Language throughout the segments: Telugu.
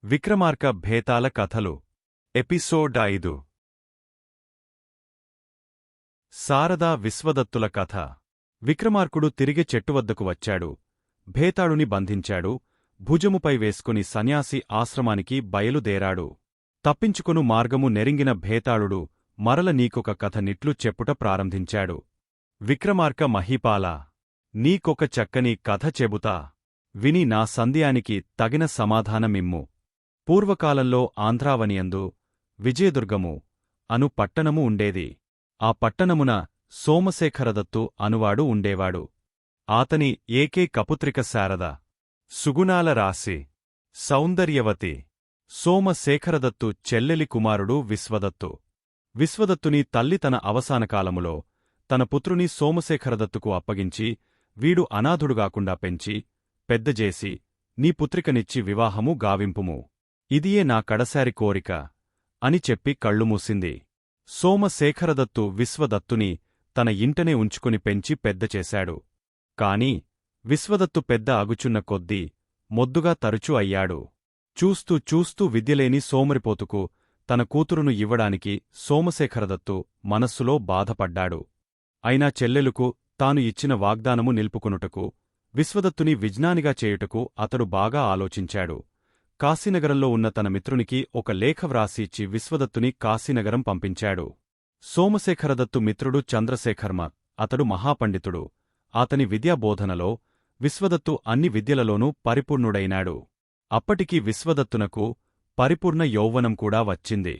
విక్రమార్క భేతాల కథలు ఎపిసోడ్ 5 శారదా విశ్వదత్తుల కథ. విక్రమార్కుడు తిరిగి చెట్టువద్దకు వచ్చాడు. భేతాళుని బంధించాడు. భుజముపై వేసుకుని సన్యాసి ఆశ్రమానికి బయలుదేరాడు. తప్పించుకొను మార్గము నెరింగిన భేతాళుడు మరల నీకొక కథ నిట్లు చెప్పుట ప్రారంభించాడు. విక్రమార్క మహీపాలా, నీకొక చక్కని కథ చెబుతా. విని నా సందేహానికి తగిన సమాధానమిమ్ము. పూర్వకాలంలో ఆంధ్రావనియందు విజయదుర్గము అను పట్టణము ఉండేది. ఆ పట్టణమున సోమశేఖరదత్తు అనువాడు ఉండేవాడు. ఆతని ఏకైక పుత్రిక శారద. సుగుణాల రాశి, సౌందర్యవతి. సోమశేఖరదత్తు చెల్లెలి కుమారుడు విశ్వదత్తు. విశ్వదత్తుని తల్లి తన అవసానకాలములో తన పుత్రుని సోమశేఖరదత్తుకు అప్పగించి, వీడు అనాథుడుగాకుండా పెంచి పెద్దజేసి నీ పుత్రికనిచ్చి వివాహము గావింపుము. ఇదియే నా కడసారి కోరిక అని చెప్పి కళ్ళుమూసింది. సోమశేఖరదత్తు విశ్వదత్తుని తన ఇంటనే ఉంచుకుని పెంచి పెద్దచేశాడు. కాని విశ్వదత్తు పెద్ద అగుచున్న కొద్దీ మొద్దుగా తరచూ అయ్యాడు. చూస్తూ చూస్తూ విద్యలేని సోమరిపోతుకు తన కూతురును ఇవ్వడానికి సోమశేఖరదత్తు మనస్సులో బాధపడ్డాడు. అయినా చెల్లెలుకు తాను ఇచ్చిన వాగ్దానము నిలుపుకొనుటకు, విశ్వదత్తుని విజ్ఞానిగా చేయుటకు అతడు బాగా ఆలోచించాడు. కాశీనగరంలో ఉన్న తన మిత్రునికి ఒక లేఖ వ్రాసి ఇచ్చి విశ్వదత్తుని కాశీనగరం పంపించాడు. సోమశేఖరదత్తు మిత్రుడు చంద్రశేఖర్మ. అతడు మహాపండితుడు. అతని విద్యాబోధనలో విశ్వదత్తు అన్ని విద్యలలోనూ పరిపూర్ణుడైనాడు. అప్పటికి విశ్వదత్తునకు పరిపూర్ణ యౌవనం కూడా వచ్చింది.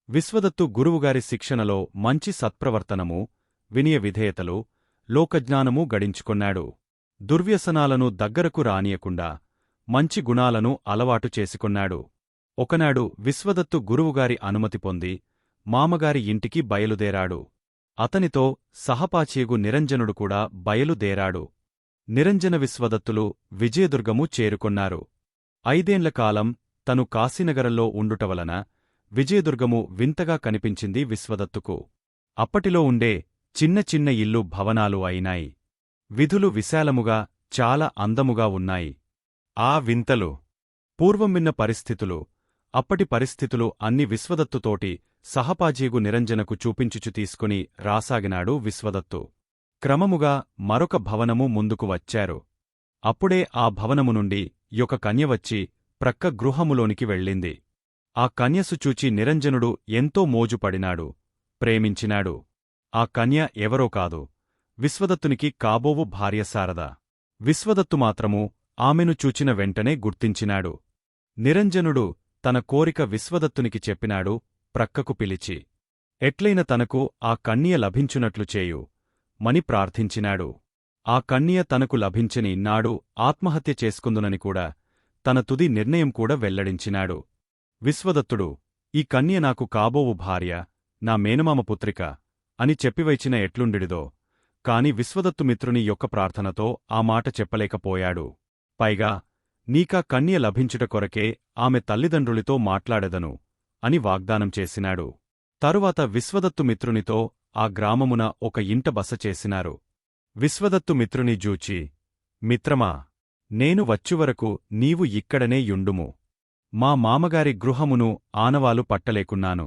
విశ్వదత్తు గురువుగారి శిక్షణలో మంచి సత్ప్రవర్తనము, వినయ విధేయతలు, లోకజ్ఞానమూ గడించుకొన్నాడు. దుర్వ్యసనాలను దగ్గరకు రానియకుండా మంచి గుణాలను అలవాటు చేసుకొన్నాడు. ఒకనాడు విశ్వదత్తు గురువుగారి అనుమతి పొంది మామగారి ఇంటికి బయలుదేరాడు. అతనితో సహపాచేగు నిరంజనుడు కూడా బయలుదేరాడు. నిరంజన విశ్వదత్తులు విజయదుర్గము చేరుకొన్నారు. 5 ఏండ్ల కాలం తను కాశీనగరంలో ఉండుటవలన విజయదుర్గము వింతగా కనిపించింది విశ్వదత్తుకు. అప్పటిలో ఉండే చిన్న చిన్న ఇల్లు భవనాలు అయినాయి. విధులు విశాలముగా చాలా అందముగా ఉన్నాయి. ఆ వింతలు, పూర్వం విన్న పరిస్థితులు, అప్పటి పరిస్థితులు అన్ని విశ్వదత్తుతోటి సహపాజీగు నిరంజనకు చూపించుచు తీసుకుని రాసాగినాడు విశ్వదత్తు. క్రమముగా మరొక భవనము ముందుకు వచ్చారు. అప్పుడే ఆ భవనము నుండి ఒక కన్య వచ్చి ప్రక్క గృహములోనికి వెళ్ళింది. ఆ కన్యసు చూచి నిరంజనుడు ఎంతో మోజుపడినాడు, ప్రేమించినాడు. ఆ కన్య ఎవరో కాదు, విశ్వదత్తునికి కాబోవు భార్య శారద. విశ్వదత్తు మాత్రము ఆమెను చూచిన వెంటనే గుర్తించినాడు. నిరంజనుడు తన కోరిక విశ్వదత్తునికి చెప్పినాడు. ప్రక్కకు పిలిచి, ఎట్లైన తనకు ఆ కన్య లభించునట్లు చేయు మని ప్రార్థించినాడు. ఆ కన్య తనకు లభించని నాడు ఆత్మహత్య చేసుకుందునని కూడా తన తుది నిర్ణయం కూడా వెల్లడించినాడు. విశ్వదత్తుడు, ఈ కన్య నాకు కాబోవు భార్య, నా మేనమామ పుత్రిక అని చెప్పివైచిన ఎట్లుండిడిదో, కాని విశ్వదత్తు మిత్రుని యొక్క ప్రార్థనతో ఆ మాట చెప్పలేకపోయాడు. పైగా నీకా కన్య లభించుట కొరకే ఆమె తల్లిదండ్రులితో మాట్లాడెదను అని వాగ్దానం చేసినాడు. తరువాత విశ్వదత్తు మిత్రునితో ఆ గ్రామమున ఒక ఇంట బస చేసినారు. విశ్వదత్తు మిత్రుని జూచి, మిత్రమా, నేను వచ్చువరకు నీవు ఇక్కడనే యుండుము. మా మామగారి గృహమును ఆనవాలు పట్టలేకున్నాను.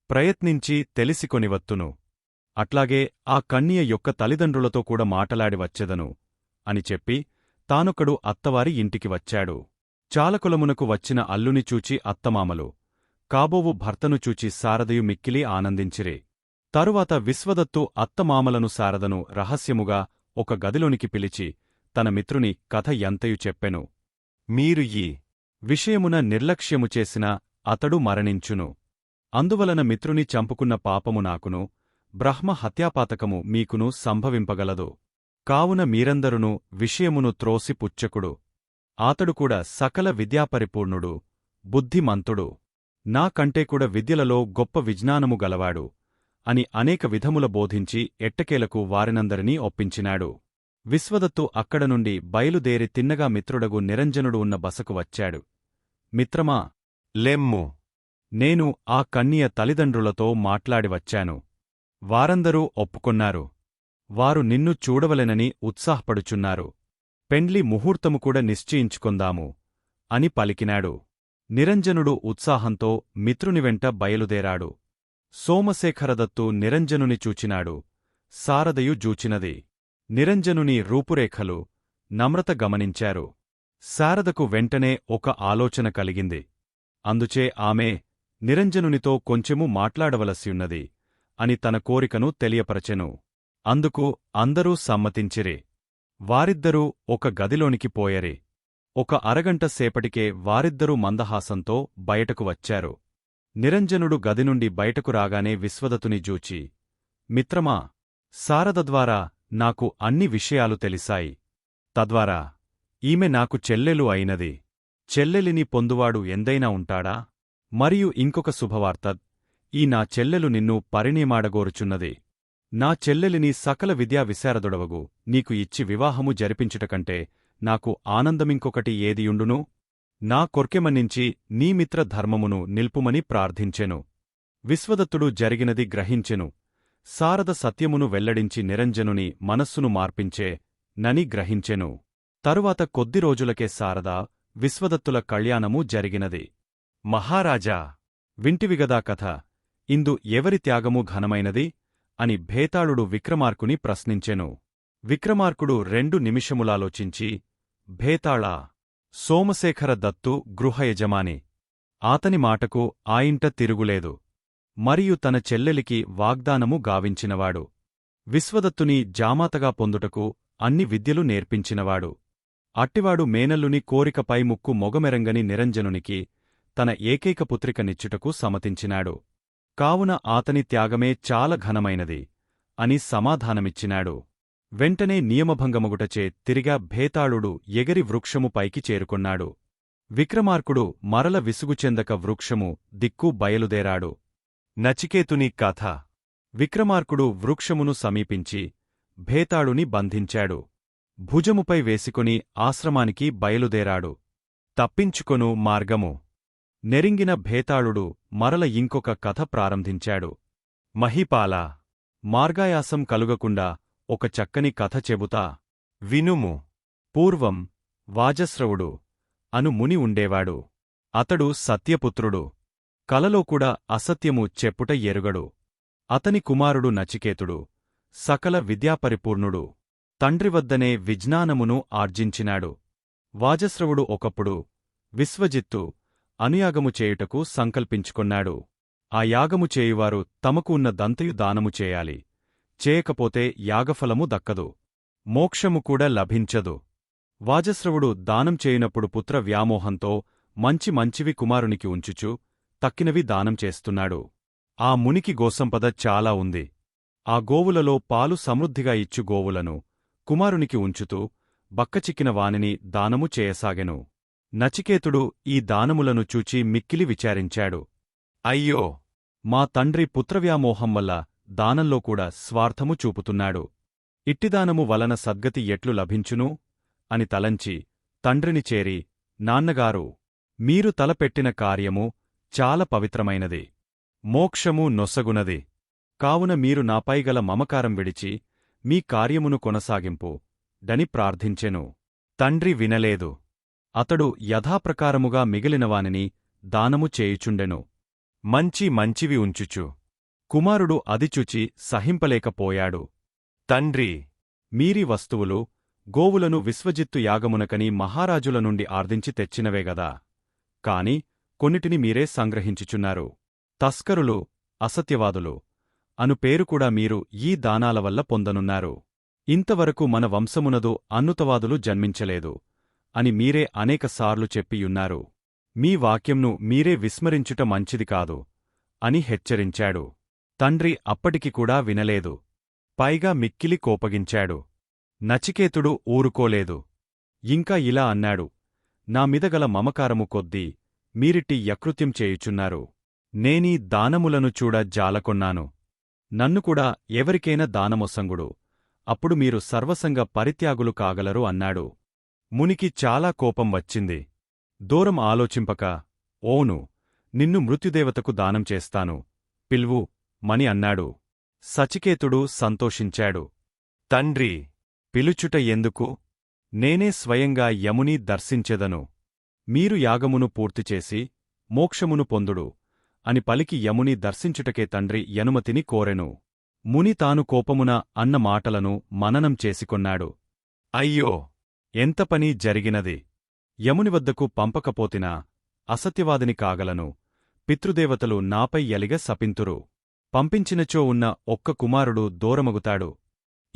ప్రయత్నించి తెలిసికొనివత్తును. అట్లాగే ఆ కన్య యొక్క తల్లిదండ్రులతో కూడా మాటలాడి వచ్చెదను అని చెప్పి తానొకడు అత్తవారి ఇంటికి వచ్చాడు. చాలకులమునకు వచ్చిన అల్లుని చూచి అత్తమామలు, కాబోవు భర్తను చూచి శారదయు మిక్కిలి ఆనందించిరే. తరువాత విశ్వదత్తు అత్తమామలను శారదను రహస్యముగా ఒక గదిలోనికి పిలిచి తన మిత్రుని కథ ఎంతయు చెప్పెను. మీరు ఈ విషయమున నిర్లక్ష్యము చేసిన అతడు మరణించును. అందువలన మిత్రుని చంపుకున్న పాపము నాకును, బ్రహ్మ హత్యాపాతకము మీకును సంభవింపగలదు. కావున మీరందరును విషయమును త్రోసి పుచ్చకుడు. ఆతడు కూడా సకల విద్యాపరిపూర్ణుడు, బుద్ధిమంతుడు, నాకంటే కూడా విద్యలలో గొప్ప విజ్ఞానము గలవాడు అని అనేక విధముల బోధించి ఎట్టకేలకు వారినందరినీ ఒప్పించినాడు. విశ్వదత్తు అక్కడ నుండి బయలుదేరి తిన్నగా మిత్రుడగు నిరంజనుడు ఉన్న బసకు వచ్చాడు. మిత్రమా, లెమ్ము, నేను ఆ కన్య తల్లిదండ్రులతో మాట్లాడి వచ్చాను. వారందరూ ఒప్పుకొన్నారు. వారు నిన్ను చూడవలెనని ఉత్సాహపడుచున్నారు. పెండ్లి ముహూర్తము కూడా నిశ్చయించుకొందాము అని పలికినాడు. నిరంజనుడు ఉత్సాహంతో మిత్రుని వెంట బయలుదేరాడు. సోమశేఖరదత్తు నిరంజనుని చూచినాడు. శారదయు జూచినది. నిరంజనుని రూపురేఖలు, నమ్రత గమనించారు. శారదకు వెంటనే ఒక ఆలోచన కలిగింది. అందుచే ఆమె నిరంజనునితో కొంచెము మాట్లాడవలసియున్నది అని తన కోరికను తెలియపరచెను. అందుకు అందరూ సమ్మతించిరి. వారిద్దరూ ఒక గదిలోనికి పోయరి. ఒక అరగంట సేపటికే వారిద్దరూ మందహాసంతో బయటకు వచ్చారు. నిరంజనుడు గదినుండి బయటకు రాగానే విశ్వదత్తుని జూచి, మిత్రమా, శారద ద్వారా నాకు అన్ని విషయాలు తెలిసాయి. తద్వారా ఈమె నాకు చెల్లెలు అయినది. చెల్లెలిని పొందువాడు ఎందైనా ఉంటాడా? మరియు ఇంకొక శుభవార్త, ఈ నా చెల్లెలు నిన్ను పరిణయమాడగోరుచున్నది. నా చెల్లెలిని సకల విద్యా విశారదుడవగు నీకు ఇచ్చి వివాహము జరిపించుటకంటే నాకు ఆనందమింకొకటి ఏదియుండును? నా కొర్కెమన్నించి నీ మిత్ర ధర్మమును నిల్పుమని ప్రార్థించెను. విశ్వదత్తుడు జరిగినది గ్రహించెను. శారద సత్యమును వెల్లడించి నిరంజనుని మనస్సును మార్పించే నని గ్రహించెను. తరువాత కొద్ది రోజులకే శారద, విశ్వదత్తుల కళ్యాణము జరిగినది. మహారాజా, వింటివిగదా కథ, ఇందు ఎవరి త్యాగము ఘనమైనది అని భేతాళుడు విక్రమార్కుని ప్రశ్నించెను. విక్రమార్కుడు 2 నిమిషములాలోచించి, భేతాళా, సోమశేఖర దత్తు గృహయజమాని. ఆతని మాటకు ఆయింట తిరుగులేదు. మరియు తన చెల్లెలికి వాగ్దానము గావించినవాడు. విశ్వదత్తుని జామాతగా పొందుటకు అన్ని విద్యలు నేర్పించినవాడు. అట్టివాడు మేనల్లుని కోరికపై ముక్కు మొగమెరంగని నిరంజనునికి తన ఏకైక పుత్రికనిచ్చుటకు సమతించినాడు. కావున ఆతని త్యాగమే చాలా ఘనమైనది అని సమాధానమిచ్చినాడు. వెంటనే నియమభంగమగుటచే తిరిగా భేతాళుడు ఎగరి వృక్షము పైకి చేరుకొన్నాడు. విక్రమార్కుడు మరల విసుగుచెందక వృక్షము దిక్కు బయలుదేరాడు. నచికేతుని కథ. విక్రమార్కుడు వృక్షమును సమీపించి భేతాళుని బంధించాడు. భుజముపై వేసికొని ఆశ్రమానికి బయలుదేరాడు. తప్పించుకొను మార్గము. నెరింగిన భేతాళుడు మరల ఇంకొక కథ ప్రారంభించాడు. మహీపాలా, మార్గాయాసం కలుగకుండా ఒక చక్కని కథ చెబుతా వినుము. పూర్వం వాజస్రవుడు అను ముని ఉండేవాడు. అతడు సత్యపుత్రుడు. కలలో కూడా అసత్యము చెప్పుట ఎరుగడు. అతని కుమారుడు నచికేతుడు సకల విద్యాపరిపూర్ణుడు. తండ్రివద్దనే విజ్ఞానమును ఆర్జించినాడు. వాజస్రవుడు ఒకప్పుడు విశ్వజిత్తు అనుయాగము చేయుటకు సంకల్పించుకొన్నాడు. ఆ యాగము చేయువారు తమకు ఉన్న దంతయు దానము చేయాలి. చేయకపోతే యాగఫలము దక్కదు, మోక్షము కూడా లభించదు. వాజస్రవుడు దానం చేయునప్పుడు పుత్ర వ్యామోహంతో మంచివి కుమారునికి ఉంచుచు తక్కినవి దానం చేస్తున్నాడు. ఆ మునికి గోసంపద చాలా ఉంది. ఆ గోవులలో పాలు సమృద్ధిగా ఇచ్చు గోవులను కుమారునికి ఉంచుతూ బక్కచిక్కిన వానిని దానము చేయసాగెను. నచికేతుడు ఈ దానములను చూచి మిక్కిలి విచారించాడు. అయ్యో, మా తండ్రి పుత్రవ్యామోహం వల్ల దానంలో కూడా స్వార్థము చూపుతున్నాడు. ఇట్టిదానము వలన సద్గతి ఎట్లు లభించును అని తలంచి తండ్రిని చేరి, నాన్నగారు, మీరు తలపెట్టిన కార్యము చాలా పవిత్రమైనది, మోక్షము నొసగునది. కావున మీరు నాపైగల మమకారం విడిచి మీ కార్యమును కొనసాగింపు డని ప్రార్థించెను. తండ్రి వినలేదు. అతడు యథాప్రకారముగా మిగిలినవానిని దానము చేయుచుండెను. మంచివి ఉంచుచు కుమారుడు అదిచుచి సహింపలేకపోయాడు. తండ్రి, మీరి వస్తువులు గోవులను విశ్వజిత్తు యాగమునకని మహారాజుల నుండి ఆర్దించి తెచ్చినవేగదా, కాని కొన్నిటిని మీరే సంగ్రహించుచున్నారు. తస్కరులు, అసత్యవాదులు అను పేరుకూడా మీరు ఈ దానాల వల్ల పొందనున్నారు. ఇంతవరకు మన వంశమునదు అన్నుతవాదులు జన్మించలేదు అని మీరే అనేకసార్లు చెప్పియున్నారు. మీ వాక్యంను మీరే విస్మరించుట మంచిది కాదు అని హెచ్చరించాడు. తండ్రి అప్పటికి కూడా వినలేదు. పైగా మిక్కిలి కోపగించాడు. నచికేతుడు ఊరుకోలేదు. ఇంకా ఇలా అన్నాడు, నా మీదగల మమకారము కొద్దీ మీరిట్టి యకృత్యం చేయుచున్నారు. నేనీ దానములను చూడ జాలకొన్నాను. నన్నుకూడా ఎవరికైనా దానమొసంగుడు, అప్పుడు మీరు సర్వసంగ పరిత్యాగులు కాగలరు అన్నాడు. మునికి చాలా కోపం వచ్చింది. దూరం ఆలోచింపక, ఓను, నిన్ను మృత్యుదేవతకు దానం చేస్తాను, పిల్వు మని అన్నాడు. సచికేతుడు సంతోషించాడు. తండ్రి, పిలుచుట ఎందుకు? నేనే స్వయంగా యముని దర్శించెదను. మీరు యాగమును పూర్తిచేసి మోక్షమును పొందుడు అని పలికి యముని దర్శించుటకే తండ్రి యనుమతిని కోరెను. ముని తాను కోపమున అన్న మాటలను మననం చేసికొన్నాడు. అయ్యో! ఎంత పని జరిగినది! యముని వద్దకు పంపకపోతినా అసత్యవాదిని కాగలను. పితృదేవతలు నాపై ఎలిగ శపింతురు. పంపించినచో ఉన్న ఒక్క కుమారుడు దూరమగుతాడు.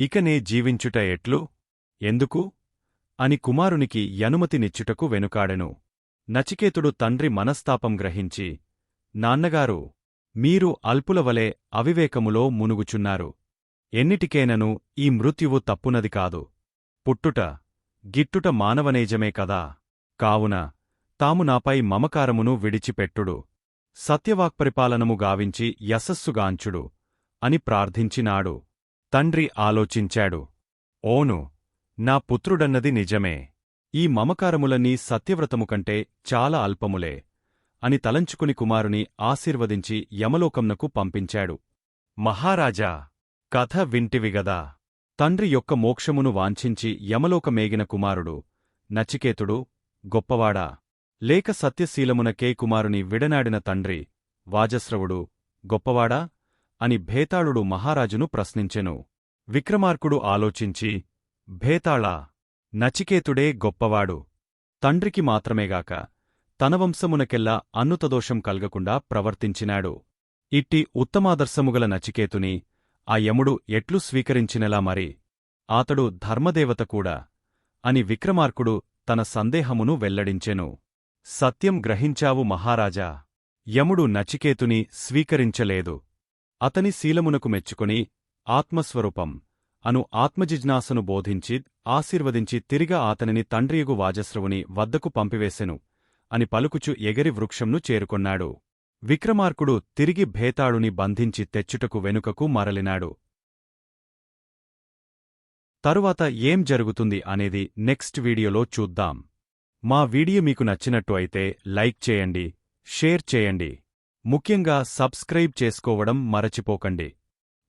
ఇక నే జీవించుట ఎట్లు? ఎందుకు? అని కుమారునికి యనుమతినిచ్చుటకు వెనుకాడెను. నచికేతుడు తండ్రి మనస్తాపం గ్రహించి, నాన్నగారు, మీరు అల్పులవలే అవివేకములో మునుగుచున్నారు. ఎన్నిటికేనను ఈ మృత్యువు తప్పునది కాదు. పుట్టుట గిట్టుట మానవనేజమే కదా. కావున తాము నాపై మమకారమును విడిచిపెట్టుడు. సత్యవాక్పరిపాలనము గావించి యశస్సుగాంచుడు అని ప్రార్థించినాడు. తండ్రి ఆలోచించాడు. ఓను, నా పుత్రుడన్నది నిజమే. ఈ మమకారములన్నీ సత్యవ్రతము కంటే చాలా అల్పములే అని తలంచుకుని కుమారుని ఆశీర్వదించి యమలోకంనకు పంపించాడు. మహారాజా, కథ వింటివిగదా. తండ్రి యొక్క మోక్షమును వాంఛించి యమలోకమేగిన కుమారుడు నచికేతుడు గొప్పవాడా, లేక సత్యశీలమునకే కుమారుని విడనాడిన తండ్రి వాజస్రవుడు గొప్పవాడా అని భేతాళుడు మహారాజును ప్రశ్నించెను. విక్రమార్కుడు ఆలోచించి, భేతాళా, నచికేతుడే గొప్పవాడు. తండ్రికి మాత్రమేగాక తన వంశమునకెల్లా అన్నుతదోషం కల్గకుండా ప్రవర్తించినాడు. ఇట్టి ఉత్తమాదర్శముగల నచికేతుని ఆ యముడు ఎట్లు స్వీకరించినలా మరి? ఆతడు ధర్మదేవత కూడా అని విక్రమార్కుడు తన సందేహమును వెల్లడించెను. సత్యం గ్రహించావు మహారాజా. యముడు నచికేతుని స్వీకరించలేదు. అతని శీలమునకు మెచ్చుకొని ఆత్మస్వరూపం అను ఆత్మజిజ్ఞాసను బోధించి ఆశీర్వదించి తిరిగా ఆతనిని తండ్రియగు వాజస్రవుని వద్దకు పంపివేసెను అని పలుకుచు ఎగరి వృక్షంను చేరుకొన్నాడు. విక్రమార్కుడు తిరిగి భేతాళుని బంధించి తెచ్చుటకు వెనుకకు మరలినాడు. తరువాత ఏం జరుగుతుంది అనేది నెక్స్ట్ వీడియోలో చూద్దాం. మా వీడియో మీకు నచ్చినట్టు అయితే లైక్ చేయండి, షేర్ చేయండి. ముఖ్యంగా సబ్స్క్రైబ్ చేసుకోవడం మరచిపోకండి.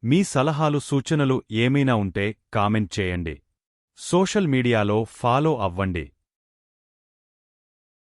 మీ సలహాలు సూచనలు ఏమైనా ఉంటే కామెంట్ చేయండి. సోషల్ మీడియాలో ఫాలో అవ్వండి.